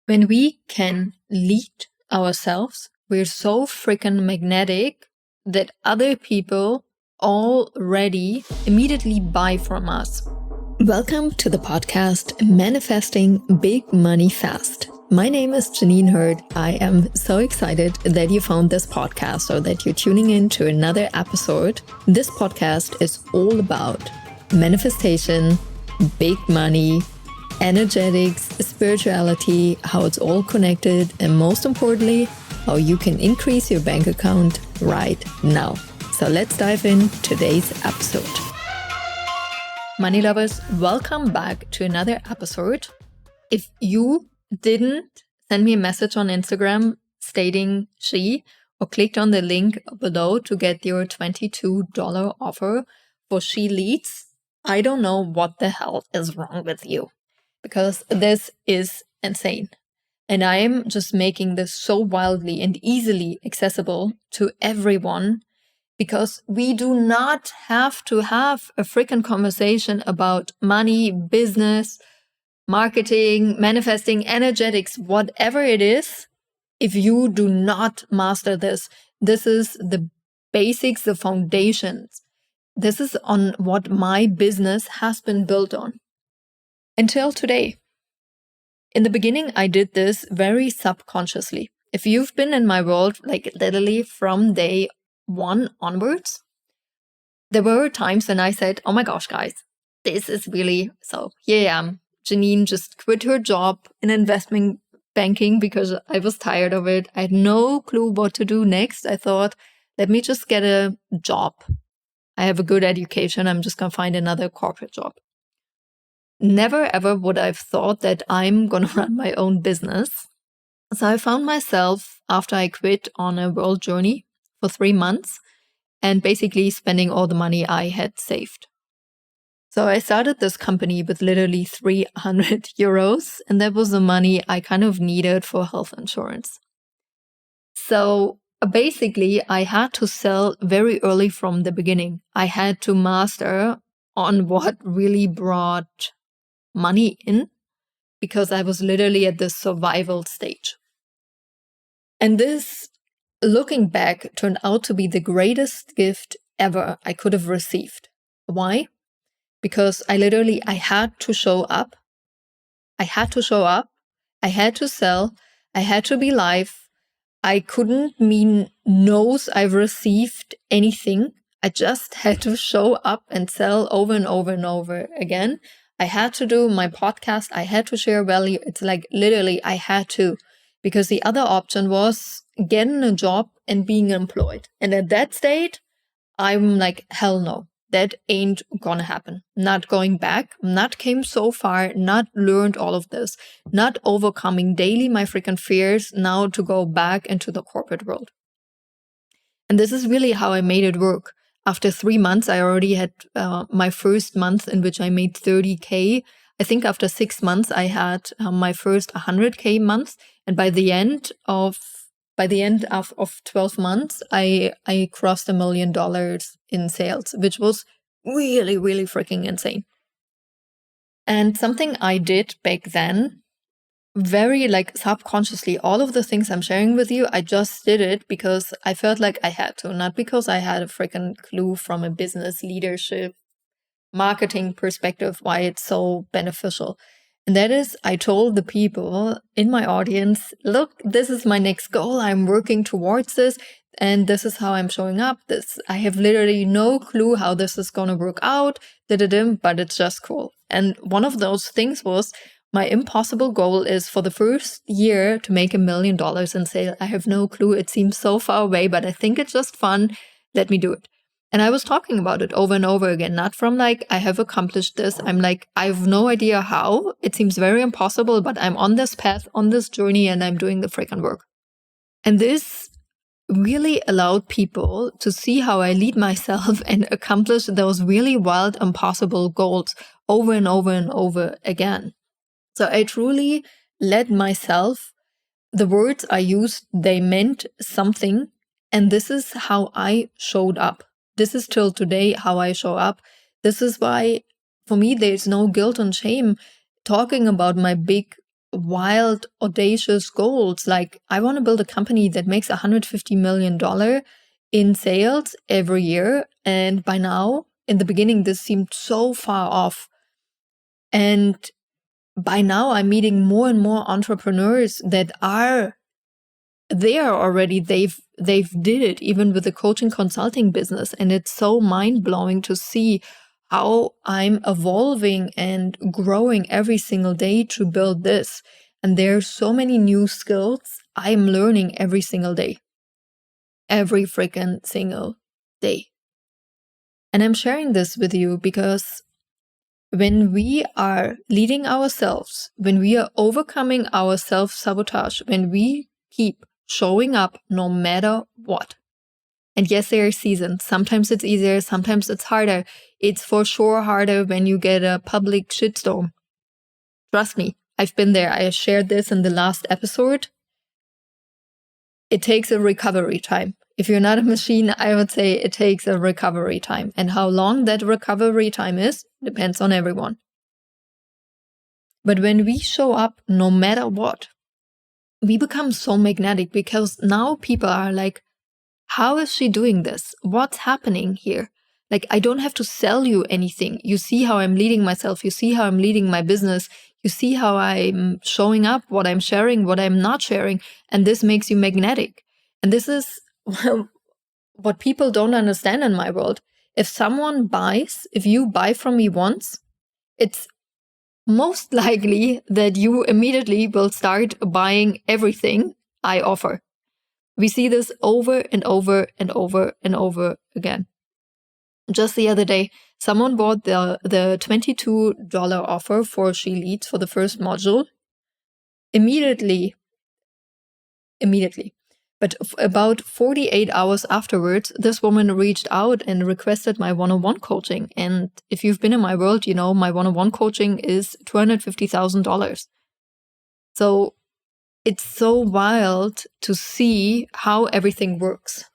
When we can lead ourselves, we're so freaking magnetic that other people already immediately buy from us. Welcome to the podcast Manifesting Big Money Fast. My name is Jeanine Hurd. I am so excited that you found this podcast or that you're tuning in to another episode. This podcast is all about manifestation, big money, energetics, spirituality, how it's all connected, and most importantly, how you can increase your bank account right now. So let's dive in today's episode. Money lovers, welcome back to another episode. If you didn't send me a message on Instagram stating she, or clicked on the link below to get your $22 offer for She Leads, I don't know what the hell is wrong with you. Because this is insane. And I am just making this so wildly and easily accessible to everyone because we do not have to have a freaking conversation about money, business, marketing, manifesting, energetics, whatever it is. If you do not master this, this is the basics, the foundations. This is on what my business has been built on. Until today. In the beginning, I did this very subconsciously. If you've been in my world, like literally from day one onwards, there were times when I said, oh my gosh, guys, this is really, so here I am. Jeanine just quit her job in investment banking because I was tired of it. I had no clue what to do next. I thought, let me just get a job. I have a good education. I'm just going to find another corporate job. Never ever would I have thought that I'm going to run my own business. So I found myself, after I quit, on a world journey for 3 months and basically spending all the money I had saved. So I started this company with literally 300 euros, and that was the money I kind of needed for health insurance. So basically, I had to sell very early from the beginning. I had to master on what really brought money in because I was literally at the survival stage. And this, looking back, turned out to be the greatest gift ever I could have received. Why? Because I had to show up. I had to show up. I had to sell. I had to be live. I couldn't mean no's I've received anything. I just had to show up and sell over and over and over again. I had to do my podcast. I had to share value. It's like literally I had to, because the other option was getting a job and being employed. And at that state, I'm like, hell no, that ain't gonna happen. Not going back, not came so far, not learned all of this, not overcoming daily my freaking fears now to go back into the corporate world. And this is really how I made it work. After 3 months, I already had my first month in which I made 30K. I think after 6 months, I had my first 100K month. And by the end of 12 months, I crossed $1 million in sales, which was really, really freaking insane. And something I did back then, very like subconsciously, all of the things I'm sharing with you, I just did it because I felt like I had to, not because I had a freaking clue from a business leadership, marketing perspective, why it's so beneficial. And that is, I told the people in my audience, look, this is my next goal. I'm working towards this. And this is how I'm showing up. I have literally no clue how this is going to work out, but it's just cool. And one of those things was, my impossible goal is for the first year to make $1 million in sales. I have no clue. It seems so far away, but I think it's just fun. Let me do it. And I was talking about it over and over again, not from like, I have accomplished this. I'm like, I have no idea how. It seems very impossible, but I'm on this path, on this journey, and I'm doing the freaking work. And this really allowed people to see how I lead myself and accomplish those really wild, impossible goals over and over and over again. So I truly led myself. The words I used, they meant something. And this is how I showed up. This is till today how I show up. This is why, for me, there's no guilt and shame talking about my big wild, audacious goals. Like, I want to build a company that makes $150 million in sales every year. And by now, in the beginning, this seemed so far off. And by now, I'm meeting more and more entrepreneurs that are there already. They've did it, even with the coaching consulting business. And it's so mind-blowing to see how I'm evolving and growing every single day to build this. And there's so many new skills I'm learning every single day. Every freaking single day. And I'm sharing this with you because when we are leading ourselves, when we are overcoming our self-sabotage, when we keep showing up no matter what. And yes, there are seasons. Sometimes it's easier, sometimes it's harder. It's for sure harder when you get a public shitstorm. Trust me, I've been there. I shared this in the last episode. It takes a recovery time. If you're not a machine, I would say it takes a recovery time. And how long that recovery time is depends on everyone. But when we show up no matter what, we become so magnetic because now people are like, how is she doing this? What's happening here? Like, I don't have to sell you anything. You see how I'm leading myself. You see how I'm leading my business. You see how I'm showing up, what I'm sharing, what I'm not sharing. And this makes you magnetic. And this is what people don't understand in my world. If someone buys, if you buy from me once, it's most likely that you immediately will start buying everything I offer. We see this over and over and over and over again. Just the other day, someone bought the $22 offer for She Leads for the first module. Immediately. But about 48 hours afterwards, this woman reached out and requested my one-on-one coaching. And if you've been in my world, you know my one-on-one coaching is $250,000. So it's so wild to see how everything works.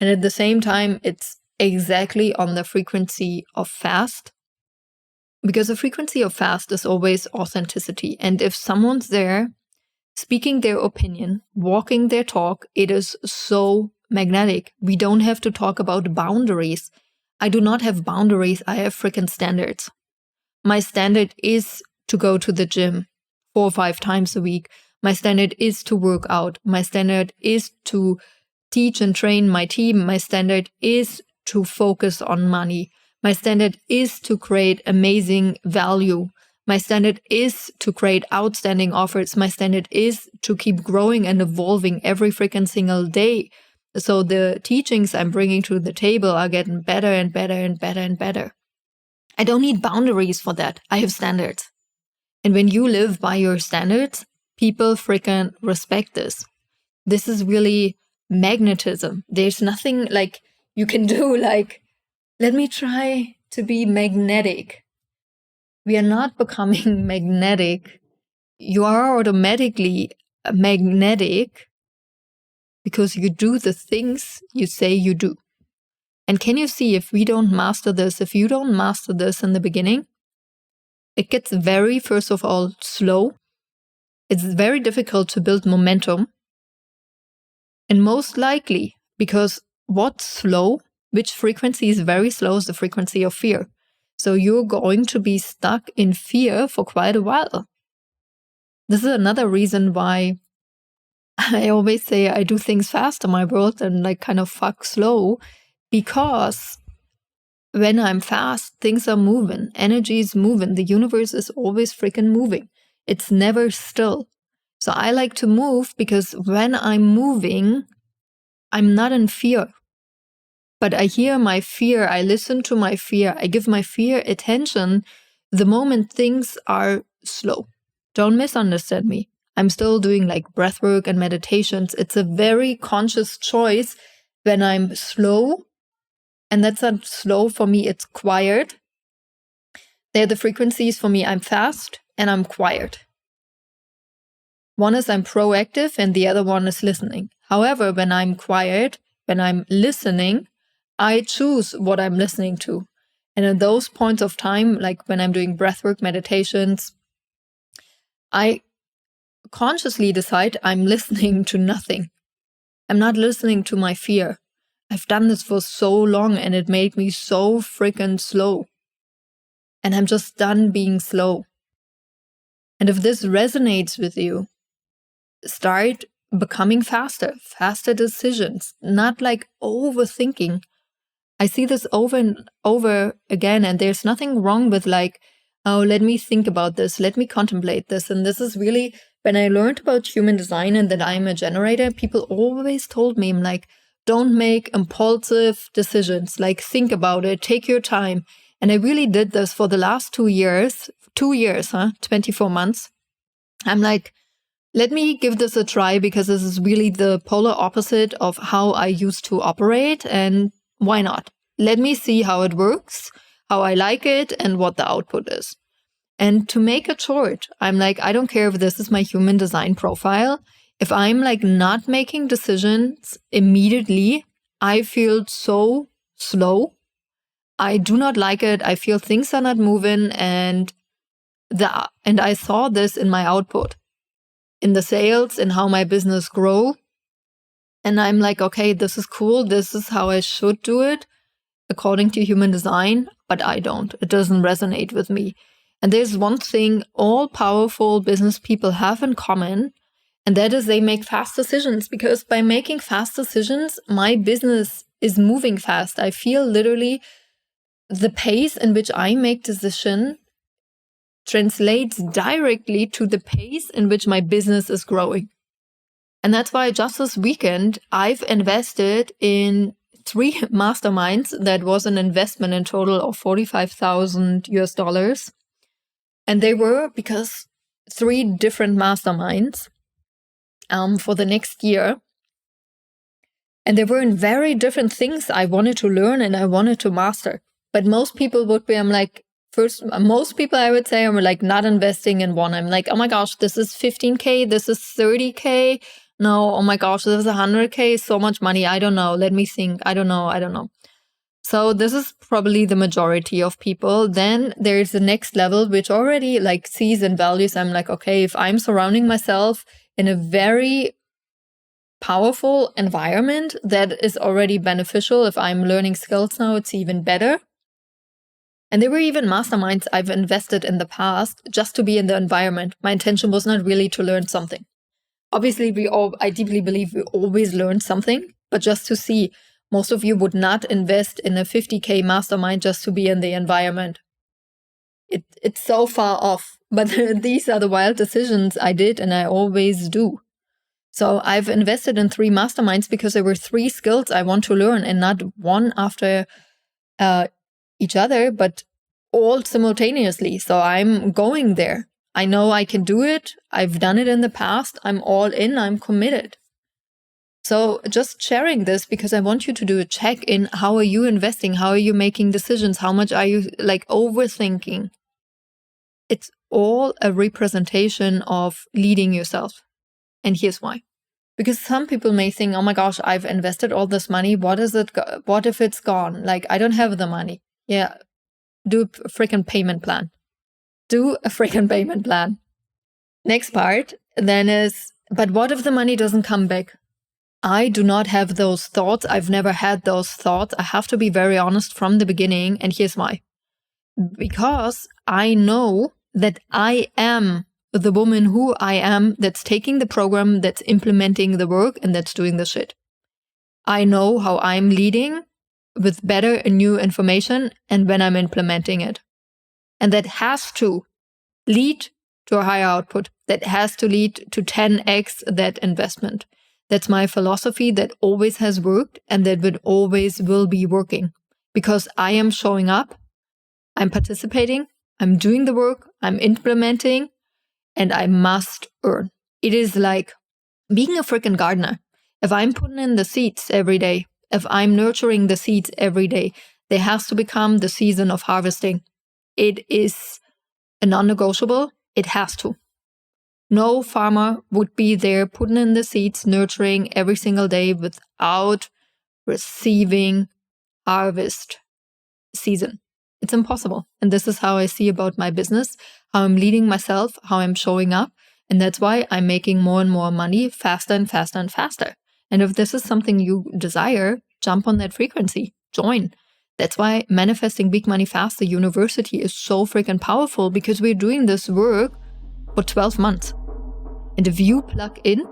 And at the same time, it's exactly on the frequency of fast. Because the frequency of fast is always authenticity. And if someone's there speaking their opinion, walking their talk, it is so magnetic. We don't have to talk about boundaries. I do not have boundaries. I have freaking standards. My standard is to go to the gym 4 or 5 times a week. My standard is to work out. My standard is to teach and train my team. My standard is to focus on money. My standard is to create amazing value. My standard is to create outstanding offers. My standard is to keep growing and evolving every freaking single day. So the teachings I'm bringing to the table are getting better and better and better and better. I don't need boundaries for that. I have standards. And when you live by your standards, people freaking respect this. This is really magnetism. There's nothing like you can do like, let me try to be magnetic. We are not becoming magnetic. You are automatically magnetic because you do the things you say you do. And can you see, if we don't master this, if you don't master this in the beginning, it gets very, first of all, slow. It's very difficult to build momentum. And most likely, because what's slow, which frequency is very slow, is the frequency of fear. So you're going to be stuck in fear for quite a while. This is another reason why I always say I do things fast in my world and like kind of fuck slow, because when I'm fast, things are moving, energy is moving, the universe is always freaking moving. It's never still. So I like to move because when I'm moving, I'm not in fear. But I hear my fear, I listen to my fear, I give my fear attention the moment things are slow. Don't misunderstand me. I'm still doing like breathwork and meditations. It's a very conscious choice when I'm slow. And that's not slow for me, it's quiet. They're the frequencies for me. I'm fast and I'm quiet. One is I'm proactive and the other one is listening. However, when I'm quiet, when I'm listening, I choose what I'm listening to. And at those points of time, like when I'm doing breathwork meditations, I consciously decide I'm listening to nothing. I'm not listening to my fear. I've done this for so long and it made me so freaking slow. And I'm just done being slow. And if this resonates with you, start becoming faster decisions, not like overthinking. I see this over and over again, and there's nothing wrong with like, oh, let me think about this, let me contemplate this. And this is really, when I learned about human design and that I'm a generator, people always told me, I'm like, don't make impulsive decisions, like think about it, take your time. And I really did this for the last 2 years, 24 months. I'm like, let me give this a try, because this is really the polar opposite of how I used to operate. And why not? Let me see how it works, how I like it, and what the output is. And to make it short, I'm like, I don't care if this is my human design profile. If I'm like not making decisions immediately, I feel so slow. I do not like it. I feel things are not moving, and I saw this in my output, in the sales, and how my business grow. And I'm like, okay, this is cool. This is how I should do it according to human design, but I don't. It doesn't resonate with me. And there's one thing all powerful business people have in common, and that is they make fast decisions, because by making fast decisions, my business is moving fast. I feel literally the pace in which I make decisions translates directly to the pace in which my business is growing. And that's why just this weekend, I've invested in 3 masterminds. That was an investment in total of $45,000. And they were because 3 different masterminds for the next year. And they were in very different things I wanted to learn and I wanted to master. But most people would be, most people I would say are like not investing in one. I'm like, oh my gosh, this is 15K, this is 30K. No, oh my gosh, this is 100K, so much money. I don't know. Let me think. I don't know. So this is probably the majority of people. Then there's the next level, which already like sees and values. I'm like, okay, if I'm surrounding myself in a very powerful environment that is already beneficial, if I'm learning skills now, it's even better. And there were even masterminds I've invested in the past just to be in the environment. My intention was not really to learn something. Obviously, I deeply believe we always learn something, but just to see, most of you would not invest in a 50K mastermind just to be in the environment. It's so far off, but these are the wild decisions I did and I always do. So I've invested in 3 masterminds because there were 3 skills I want to learn, and not one after each other, but all simultaneously. So I'm going there. I know I can do it. I've done it in the past. I'm all in. I'm committed. So just sharing this because I want you to do a check-in. How are you investing? How are you making decisions? How much are you like overthinking? It's all a representation of leading yourself. And here's why. Because some people may think, oh my gosh, I've invested all this money. What if it's gone? Like, I don't have the money. Yeah, do a freaking payment plan. Next part then is, but what if the money doesn't come back? I do not have those thoughts. I've never had those thoughts. I have to be very honest from the beginning. And here's why. Because I know that I am the woman who I am, that's taking the program, that's implementing the work, and that's doing the shit. I know how I'm leading with better and new information and when I'm implementing it. And that has to lead to a higher output. That has to lead to 10x that investment. That's my philosophy that always has worked and that would always will be working. Because I am showing up, I'm participating, I'm doing the work, I'm implementing, and I must earn. It is like being a freaking gardener. If I'm putting in the seeds every day, if I'm nurturing the seeds every day, there has to become the season of harvesting. It is a non-negotiable. It has to. No farmer would be there putting in the seeds, nurturing every single day without receiving harvest season. It's impossible. And this is how I see about my business, how I'm leading myself, how I'm showing up. And that's why I'm making more and more money faster and faster and faster. And if this is something you desire, jump on that frequency, join. That's why Manifesting Big Money Faster University is so freaking powerful, because we're doing this work for 12 months. And if you plug in,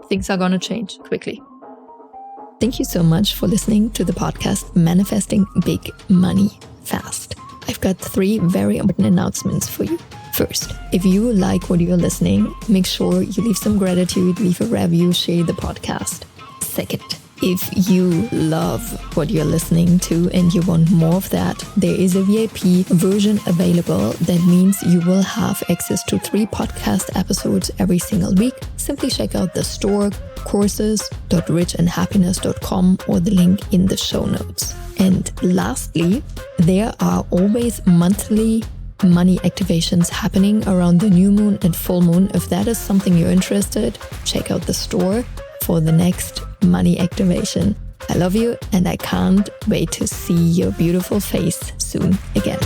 things are going to change quickly. Thank you so much for listening to the podcast Manifesting Big Money Fast. I've got 3 very important announcements for you. First, if you like what you're listening, make sure you leave some gratitude, leave a review, share the podcast. Second, if you love what you're listening to and you want more of that, there is a VIP version available. That means you will have access to 3 podcast episodes every single week. Simply check out the store, courses.richandhappiness.com, or the link in the show notes. And lastly, there are always monthly money activations happening around the new moon and full moon. If that is something you're interested, check out the store for the next money activation. I love you, and I can't wait to see your beautiful face soon again.